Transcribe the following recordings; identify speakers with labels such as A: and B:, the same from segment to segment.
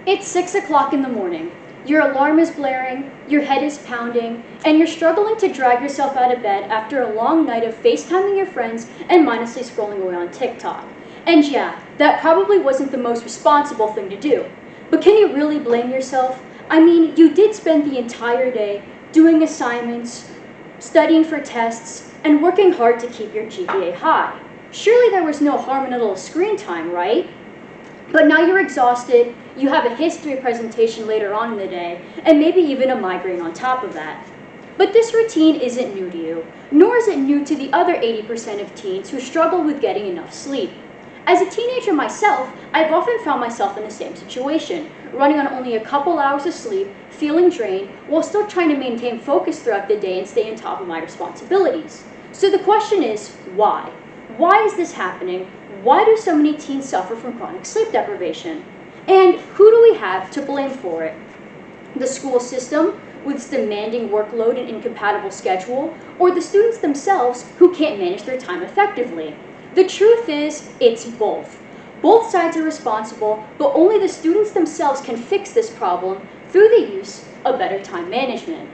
A: It's 6 o'clock in the morning. Your alarm is blaring, your head is pounding, and you're struggling to drag yourself out of bed after a long night of FaceTiming your friends and mindlessly scrolling away on TikTok. And yeah, that probably wasn't the most responsible thing to do. But can you really blame yourself? I mean, you did spend the entire day doing assignments, studying for tests, and working hard to keep your GPA high. Surely there was no harm in a little screen time, right? But now you're exhausted, you have a history presentation later on in the day, and maybe even a migraine on top of that. But this routine isn't new to you, nor is it new to the other 80% of teens who struggle with getting enough sleep. As a teenager myself, I've often found myself in the same situation, running on only a couple hours of sleep, feeling drained, while still trying to maintain focus throughout the day and stay on top of my responsibilities. So the question is, why? Why is this happening? Why do so many teens suffer from chronic sleep deprivation? And who do we have to blame for it? The school system, with its demanding workload and incompatible schedule, or the students themselves who can't manage their time effectively? The truth is, it's both. Both sides are responsible, but only the students themselves can fix this problem through the use of better time management.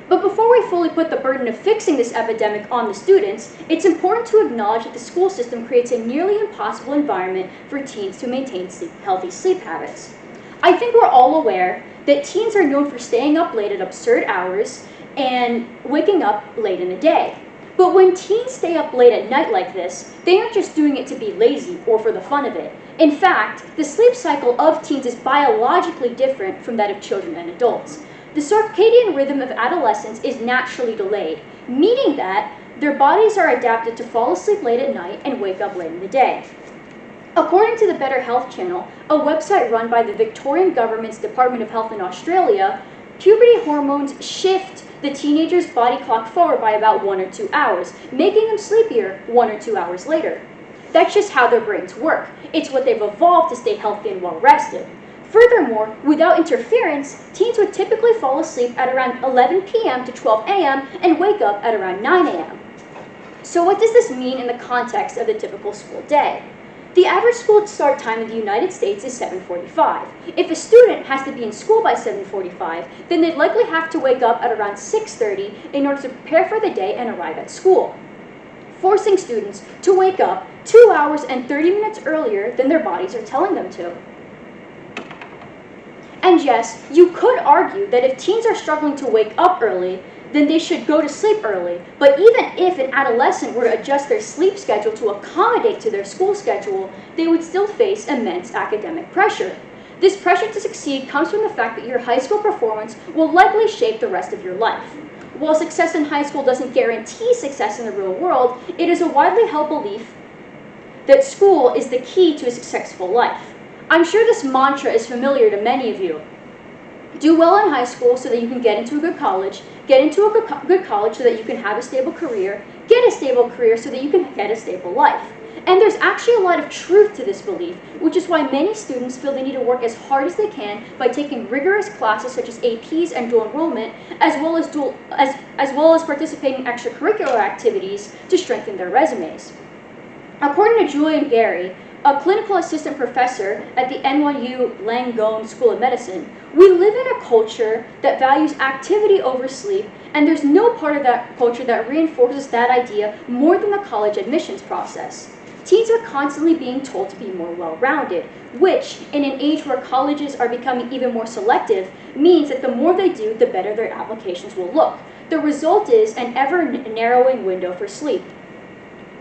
A: But before we fully put the burden of fixing this epidemic on the students, it's important to acknowledge that the school system creates a nearly impossible environment for teens to maintain healthy sleep habits. I think we're all aware that teens are known for staying up late at absurd hours and waking up late in the day. But when teens stay up late at night like this, they aren't just doing it to be lazy or for the fun of it. In fact, the sleep cycle of teens is biologically different from that of children and adults. The circadian rhythm of adolescents is naturally delayed, meaning that their bodies are adapted to fall asleep late at night and wake up late in the day. According to the Better Health Channel, a website run by the Victorian government's Department of Health in Australia, puberty hormones shift the teenager's body clock forward by about 1 or 2 hours, making them sleepier 1 or 2 hours later. That's just how their brains work. It's what they've evolved to stay healthy and well rested. Furthermore, without interference, teens would typically fall asleep at around 11 p.m. to 12 a.m. and wake up at around 9 a.m. So what does this mean in the context of the typical school day? The average school start time in the United States is 7:45. If a student has to be in school by 7:45, then they'd likely have to wake up at around 6:30 in order to prepare for the day and arrive at school, forcing students to wake up 2 hours and 30 minutes earlier than their bodies are telling them to. And yes, you could argue that if teens are struggling to wake up early, then they should go to sleep early. But even if an adolescent were to adjust their sleep schedule to accommodate to their school schedule, they would still face immense academic pressure. This pressure to succeed comes from the fact that your high school performance will likely shape the rest of your life. While success in high school doesn't guarantee success in the real world, it is a widely held belief that school is the key to a successful life. I'm sure this mantra is familiar to many of you. Do well in high school so that you can get into a good college, get into a good college so that you can have a stable career, get a stable career so that you can get a stable life. And there's actually a lot of truth to this belief, which is why many students feel they need to work as hard as they can by taking rigorous classes such as APs and dual enrollment, as well as participating in extracurricular activities to strengthen their resumes. According to Julian Gary, a clinical assistant professor at the NYU Langone School of Medicine, we live in a culture that values activity over sleep, and there's no part of that culture that reinforces that idea more than the college admissions process. Teens are constantly being told to be more well-rounded, which, in an age where colleges are becoming even more selective, means that the more they do, the better their applications will look. The result is an ever-narrowing window for sleep.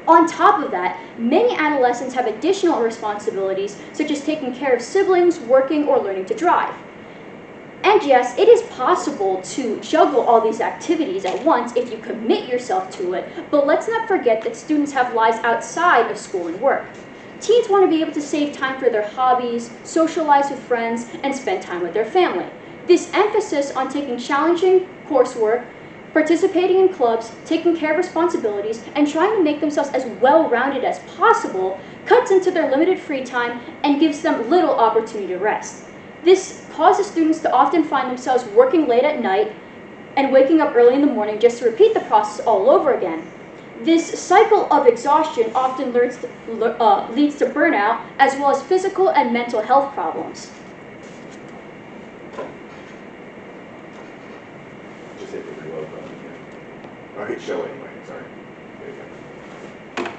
A: On top of that, many adolescents have additional responsibilities, such as taking care of siblings, working, or learning to drive. And yes, it is possible to juggle all these activities at once if you commit yourself to it, but let's not forget that students have lives outside of school and work. Teens want to be able to save time for their hobbies, socialize with friends, and spend time with their family. This emphasis on taking challenging coursework, participating in clubs, taking care of responsibilities, and trying to make themselves as well-rounded as possible cuts into their limited free time and gives them little opportunity to rest. This causes students to often find themselves working late at night and waking up early in the morning just to repeat the process all over again. This cycle of exhaustion often leads to burnout, as well as physical and mental health problems.
B: Just hit the reload button again. Or hit show anyway, sorry. There you go.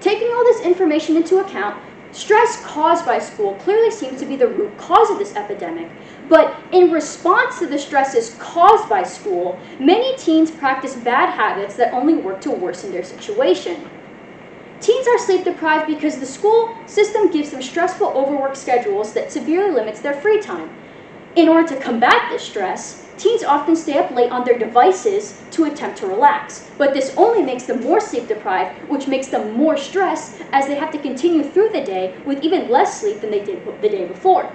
A: Taking all this information into account, stress caused by school clearly seems to be the root cause of this epidemic. But in response to the stresses caused by school, many teens practice bad habits that only work to worsen their situation. Teens are sleep deprived because the school system gives them stressful overwork schedules that severely limits their free time. In order to combat this stress, teens often stay up late on their devices to attempt to relax. But this only makes them more sleep deprived, which makes them more stressed as they have to continue through the day with even less sleep than they did the day before.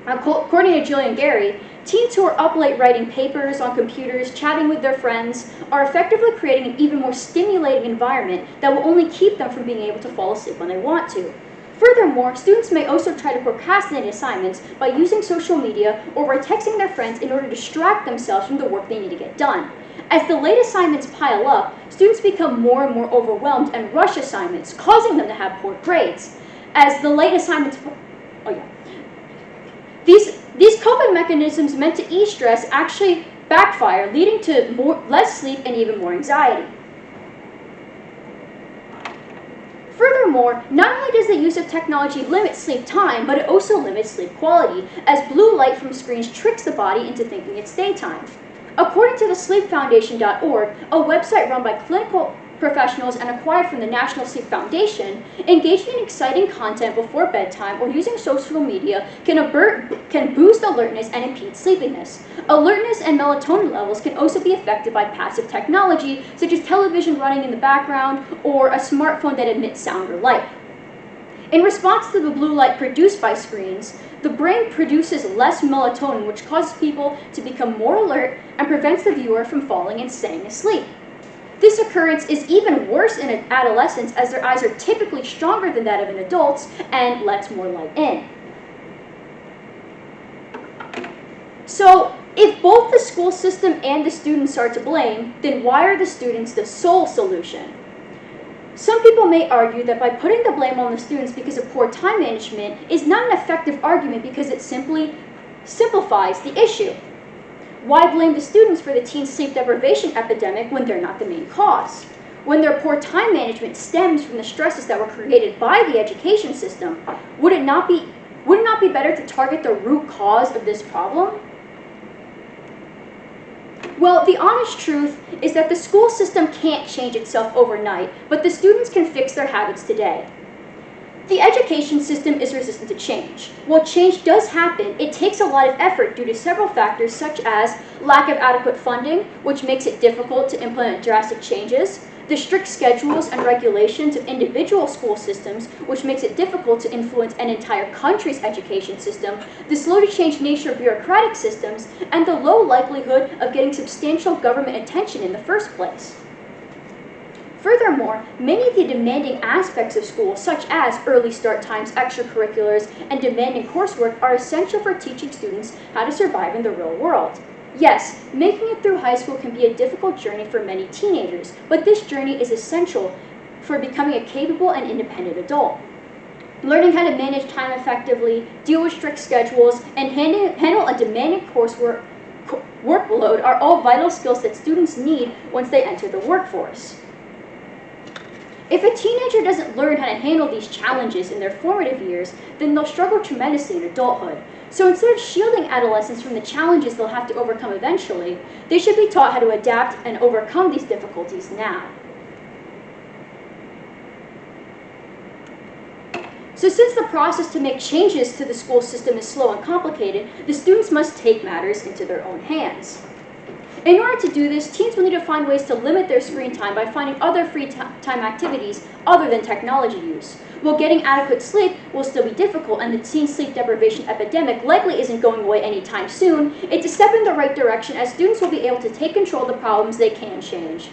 A: According to Jill and Gary, teens who are up late writing papers on computers, chatting with their friends, are effectively creating an even more stimulating environment that will only keep them from being able to fall asleep when they want to. Furthermore, students may also try to procrastinate assignments by using social media or by texting their friends in order to distract themselves from the work they need to get done. As the late assignments pile up, students become more and more overwhelmed and rush assignments, causing them to have poor grades. As the late assignments... These coping mechanisms meant to ease stress actually backfire, leading to less sleep and even more anxiety. Furthermore, not only does the use of technology limit sleep time, but it also limits sleep quality, as blue light from screens tricks the body into thinking it's daytime. According to the sleepfoundation.org, a website run by clinical professionals and acquired from the National Sleep Foundation, engaging in exciting content before bedtime or using social media can boost alertness and impede sleepiness. Alertness and melatonin levels can also be affected by passive technology, such as television running in the background or a smartphone that emits sound or light. In response to the blue light produced by screens, the brain produces less melatonin, which causes people to become more alert and prevents the viewer from falling and staying asleep. This occurrence is even worse in adolescents, as their eyes are typically stronger than that of an adult and lets more light in. So, if both the school system and the students are to blame, then why are the students the sole solution? Some people may argue that by putting the blame on the students because of poor time management is not an effective argument because it simply simplifies the issue. Why blame the students for the teen sleep deprivation epidemic when they're not the main cause? When their poor time management stems from the stresses that were created by the education system, would it not be better to target the root cause of this problem? Well, the honest truth is that the school system can't change itself overnight, but the students can fix their habits today. The education system is resistant to change. While change does happen, it takes a lot of effort due to several factors such as lack of adequate funding, which makes it difficult to implement drastic changes, the strict schedules and regulations of individual school systems, which makes it difficult to influence an entire country's education system, the slow-to-change nature of bureaucratic systems, and the low likelihood of getting substantial government attention in the first place. Furthermore, many of the demanding aspects of school, such as early start times, extracurriculars, and demanding coursework, are essential for teaching students how to survive in the real world. Yes, making it through high school can be a difficult journey for many teenagers, but this journey is essential for becoming a capable and independent adult. Learning how to manage time effectively, deal with strict schedules, and handle a demanding coursework workload are all vital skills that students need once they enter the workforce. If a teenager doesn't learn how to handle these challenges in their formative years, then they'll struggle tremendously in adulthood. So instead of shielding adolescents from the challenges they'll have to overcome eventually, they should be taught how to adapt and overcome these difficulties now. So since the process to make changes to the school system is slow and complicated, the students must take matters into their own hands. In order to do this, teens will need to find ways to limit their screen time by finding other free time activities other than technology use. While getting adequate sleep will still be difficult and the teen sleep deprivation epidemic likely isn't going away anytime soon, it's a step in the right direction as students will be able to take control of the problems they can change.